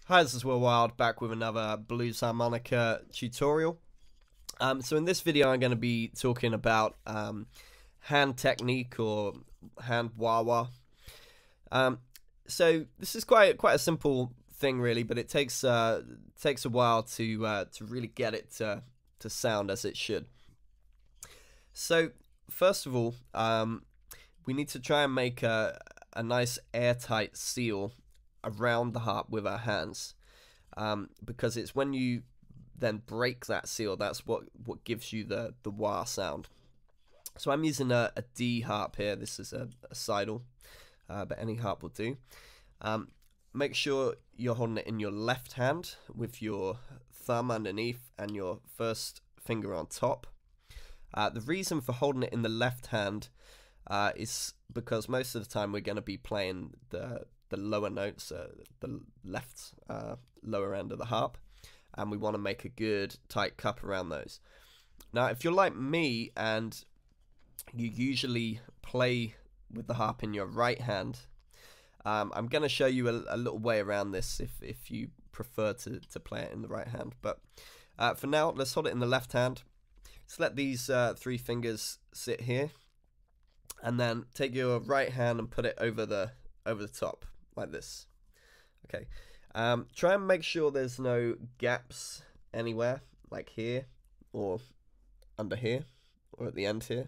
Hi, this is Will Wilde, back with another blues harmonica tutorial. So in this video I'm going to be talking about hand technique or hand wah-wah. So this is quite a simple thing really, but it takes a while to really get it to sound as it should. So first of all, we need to try and make a nice airtight seal around the harp with our hands, because it's when you then break that seal that's what gives you the wah sound. So I'm using a D harp here. This is a sidle, but any harp will do. Make sure you're holding it in your left hand with your thumb underneath and your first finger on top. The reason for holding it in the left hand is because most of the time we're going to be playing the lower notes, the left lower end of the harp, and we want to make a good tight cup around those. Now if you're like me and you usually play with the harp in your right hand, I'm going to show you a little way around this if you prefer to play it in the right hand, but for now let's hold it in the left hand. Just let these three fingers sit here, and then take your right hand and put it over the top like this. Okay, try and make sure there's no gaps anywhere, like here or under here or at the end here.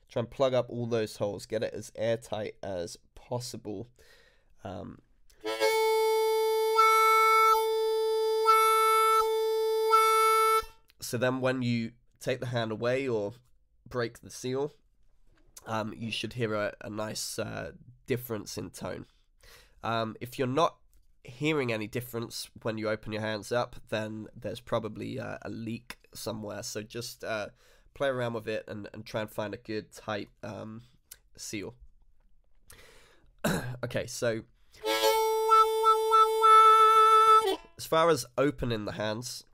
Try and plug up all those holes, get it as airtight as possible. So then when you take the hand away or break the seal, you should hear a nice difference in tone. If you're not hearing any difference when you open your hands up, then there's probably a leak somewhere. So just play around with it and try and find a good tight seal. Okay, so as far as opening the hands,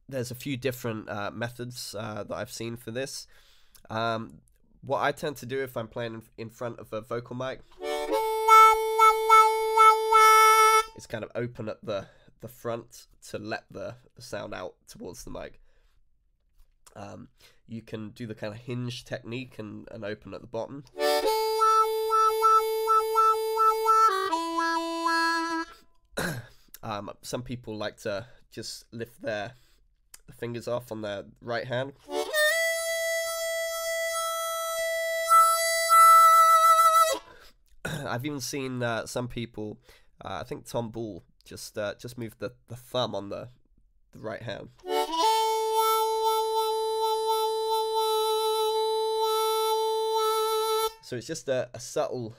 there's a few different methods that I've seen for this. What I tend to do if I'm playing in front of a vocal mic is kind of open at the front to let the sound out towards the mic. You can do the kind of hinge technique and open at the bottom. Some people like to just lift the fingers off on their right hand. I've even seen some people, I think Tom Bull, just move the thumb on the right hand. So it's just a subtle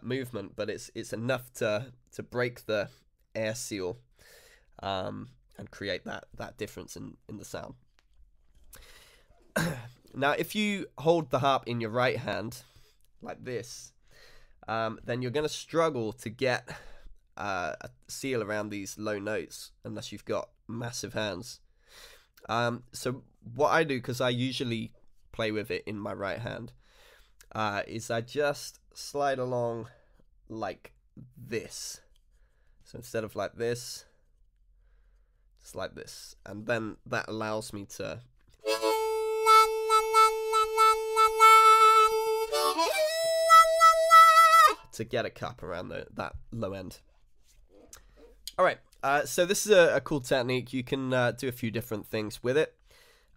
movement, but it's enough to break the air seal and create that difference in the sound. Now if you hold the harp in your right hand like this, then you're going to struggle to get a seal around these low notes unless you've got massive hands. So what I do, because I usually play with it in my right hand, is I just slide along like this. So instead of like this, just like this, and then that allows me to get a cup around that low end. Alright, so this is a cool technique. You can do a few different things with it.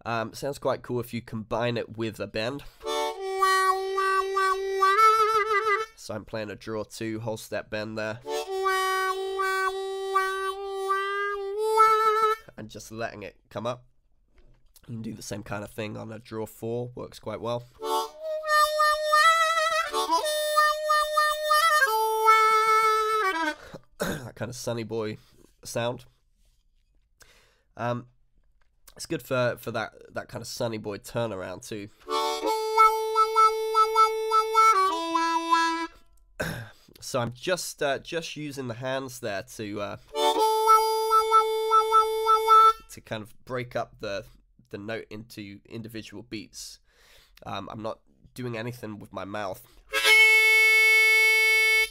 Sounds quite cool if you combine it with a bend. So I'm playing a draw 2 whole step bend there, and just letting it come up. You can do the same kind of thing on a draw 4, works quite well. That kind of sunny boy sound. It's good for that kind of sunny boy turnaround too. So I'm just using the hands there to kind of break up the note into individual beats. I'm not doing anything with my mouth,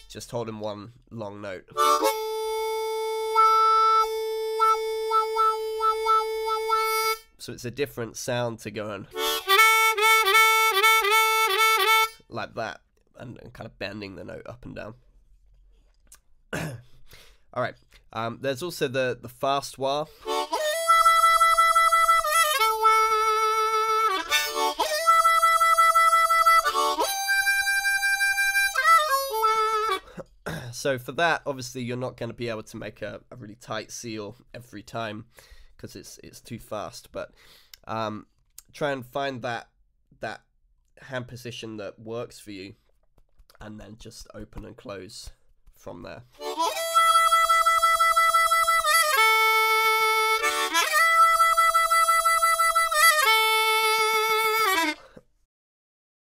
just holding one long note. So it's a different sound to going like that, and kind of bending the note up and down. All right. There's also the fast wah. So for that, obviously, you're not going to be able to make a really tight seal every time because it's too fast. But try and find that hand position that works for you, and then just open and close from there.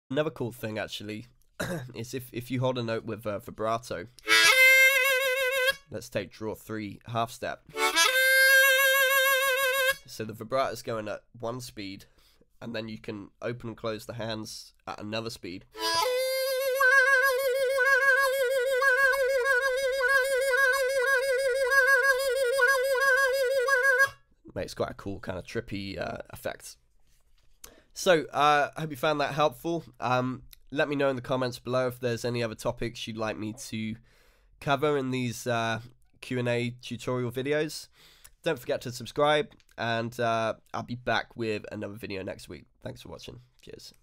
Another cool thing actually is if you hold a note with vibrato. Let's take draw 3 half step. So the vibrato is going at one speed, and then you can open and close the hands at another speed. Makes quite a cool kind of trippy effect. So I hope you found that helpful. Let me know in the comments below if there's any other topics you'd like me to cover in these Q&A tutorial videos. Don't forget to subscribe, and I'll be back with another video next week. Thanks for watching. Cheers.